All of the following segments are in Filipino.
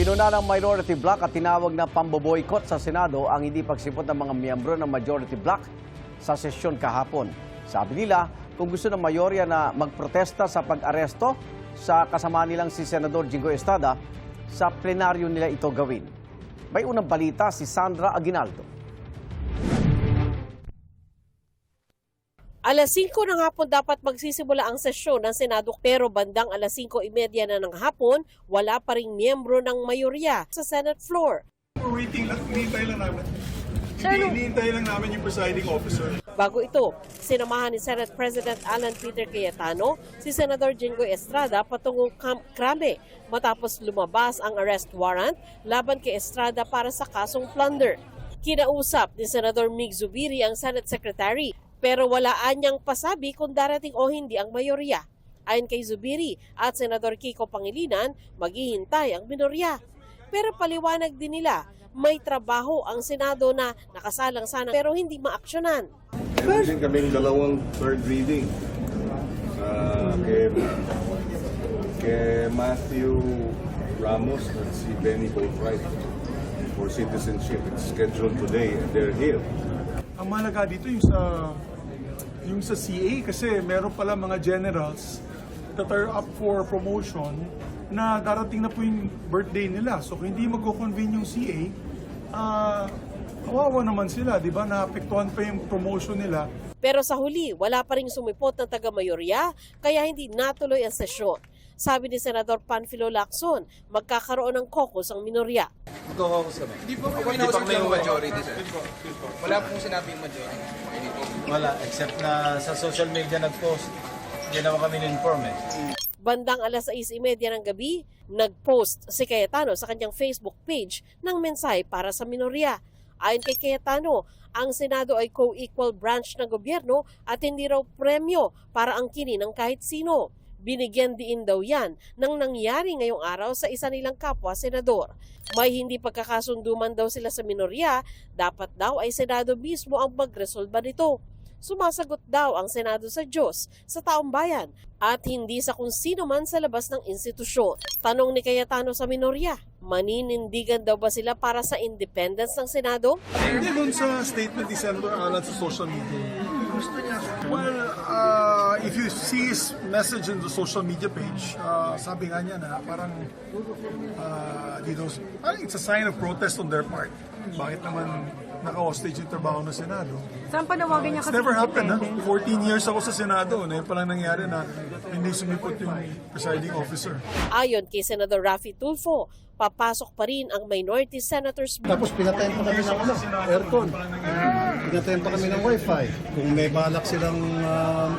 Pinuna ng minority bloc at tinawag na pamboboykot sa Senado ang hindi pagsipot ng mga miyembro ng majority bloc sa sesyon kahapon. Sabi nila, kung gusto ng mayorya na magprotesta sa pag-aresto sa kasama nilang si Senador Jingoy Estrada, sa plenaryo nila ito gawin. May unang balita si Sandra Aguinaldo. Alas 5 ng hapon dapat magsisimula ang sesyon ng Senado pero bandang alas 5:30 na ng hapon, wala pa ring miyembro ng mayorya sa Senate floor. We're waiting lang, hinihintay lang namin. Hinihintay lang namin yung presiding officer. Bago ito, sinamahan ni Senate President Alan Peter Cayetano si Senador Jingoy Estrada patungong Camp Crame matapos lumabas ang arrest warrant laban kay Estrada para sa kasong plunder. Kinausap ni Senador Mig Zubiri ang Senate Secretary pero wala anyang pasabi kung darating o hindi ang mayorya. Ayon kay Zubiri at Senador Kiko Pangilinan, maghihintay ang minorya. Pero paliwanag din nila, may trabaho ang Senado na nakasalang sana pero hindi maaksyonan. Meron din kaming dalawang third reading kay Matthew Ramos at si Benny Boatwright for citizenship. It's scheduled today and they're here. Ang mahalaga dito yung sa CA kasi meron pala mga generals that are up for promotion na darating na po yung birthday nila. So kung hindi mag-convene yung CA, kawawa naman sila, di ba? Naapektuhan pa yung promotion nila. Pero sa huli, wala pa rin sumipot ng taga-mayorya kaya hindi natuloy ang sesyon. Sabi ni Senador Panfilo Lacson, magkakaroon ng caucus ang minorya. Magkakakus kami. Hindi po kami yung majority, sir. Wala pong sinabing majority. Wala, except na sa social media nag-post. Hindi naman kami na-inform eh. Bandang alas 6:30 ng gabi, nag-post si Cayetano sa kanyang Facebook page ng mensahe para sa minorya. Ayon kay Cayetano, ang Senado ay co-equal branch ng gobyerno at hindi raw premyo para angkinin ng kahit sino. Binigyan diin daw yan ng nangyari ngayong araw sa isa nilang kapwa senador. May hindi pagkakasunduman daw sila sa minorya, dapat daw ay Senado mismo ang magresolba nito. Sumasagot daw ang Senado sa Diyos, sa taong bayan, at hindi sa kung sino man sa labas ng institusyon. Tanong ni Cayetano sa minorya, maninindigan daw ba sila para sa independence ng Senado? Hindi doon sa statement ni Senator Alan sa social media. Well, if you see his message in the social media page, sabi nga niya na parang it's a sign of protest on their part. Bakit naman naka-hostage yung trabaho ng Senado? Saan panawagan niya It's kasi? never happened, ha? 14 years ako sa Senado. Ngayon pa lang nangyari na hindi sumipot yung presiding officer. Ayon kay Senador Raffy Tulfo, papasok pa rin ang minority senators. Tapos pinatayin pa kami ng aircon. Pinatayin pa kami ng wifi. Kung may balak silang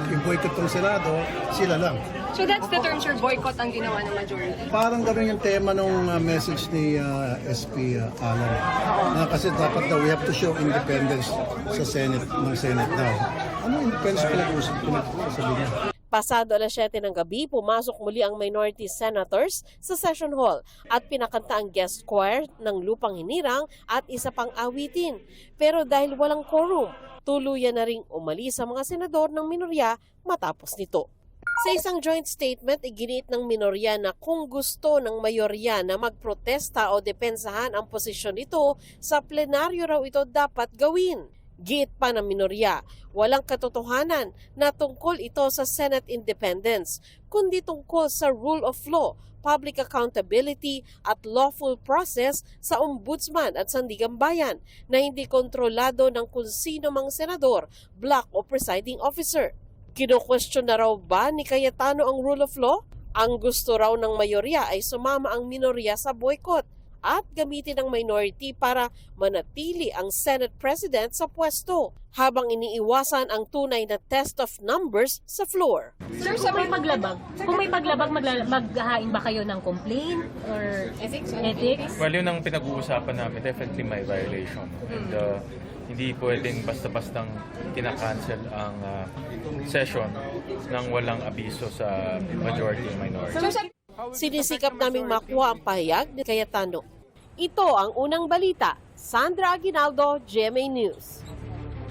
i-boycott ng Senado, sila lang. So that's the term, sir, boycott ang ginawa ng majority? Parang gano'n yung tema ng message ni SP Alan. Na kasi dapat daw, we have to show independence sa Senate, ng Senate daw. Ano independence pinag-uusap ko na sasabihin niya? Pasado alas 7 ng gabi, pumasok muli ang minority senators sa session hall at pinakanta ang guest choir ng Lupang Hinirang at isa pang awitin. Pero dahil walang quorum, tuluyan na ring umalis ang mga senador ng minorya matapos nito. Sa isang joint statement, iginiit ng minorya na kung gusto ng mayorya na magprotesta o depensahan ang posisyon nito, sa plenaryo raw ito dapat gawin. Giit pa ng minorya, walang katotohanan na tungkol ito sa Senate independence, kundi tungkol sa rule of law, public accountability at lawful process sa ombudsman at sandigang bayan na hindi kontrolado ng kung sino mang senador, block o presiding officer. Kino-question na raw ba ni Cayetano ang rule of law? Ang gusto raw ng mayorya ay sumama ang minorya sa boycott at gamitin ang minority para manatili ang Senate President sa pwesto habang iniiwasan ang tunay na test of numbers sa floor. Sir, sa may paglabag, kung may paglabag, maghahain ba kayo ng complaint or ethics? Well, yun ang pinag-uusapan namin. Definitely may violation. And hindi pwedeng basta-bastang kinakancel ang session nang walang abiso sa majority and minority. Sinisikap naming makuha ang pahayag ni Cayetano. Ito ang unang balita. Sandra Aguinaldo, GMA News.